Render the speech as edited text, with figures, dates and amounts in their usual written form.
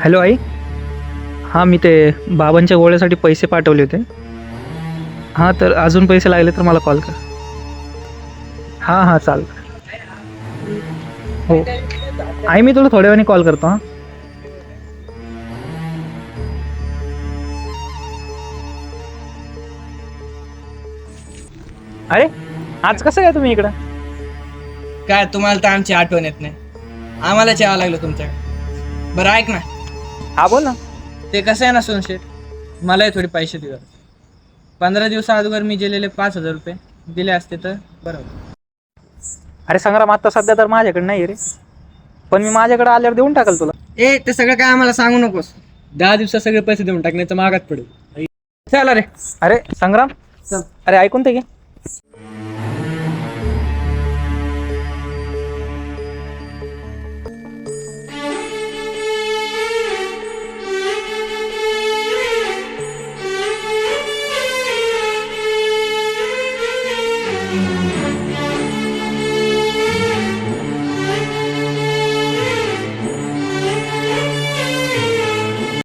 Hello आई. हां, मी ते बाबांच्या गोळ्यासाठी पैसे पाठवले होते. हां, तर अजून पैसे लागले तर मला कॉल कर. हां हां, चालेल. हो. आई, मी तुला थोड्या वेळाने कॉल करतो. हां. अरे, आज कसं काय तुम्ही इकडं? काय तुम्हाला तर आमची आठवण येत नाही. आम्हालाच यावं लागलं तुमच्याकडे. बरं ऐक ना, हा, बोल ना. ते कसं आहे ना सोनशेठ, मलाही थोडे पैसे दिले. 15 दिवसा अगोदर मी दिलेले 5,000 रुपये दिले असते तर बरं होतं. अरे संग्राम, आता सध्या तर माझ्याकडे नाही रे, पण मी माझ्याकडे आल्यावर देऊन टाकल तुला. ते सगळं काय आम्हाला सांगू नकोस. 10 दिवसात सगळे पैसे देऊन टाकण्याचं मागात पडेल. चला रे. अरे संग्राम, चल. अरे ऐकून ते घे.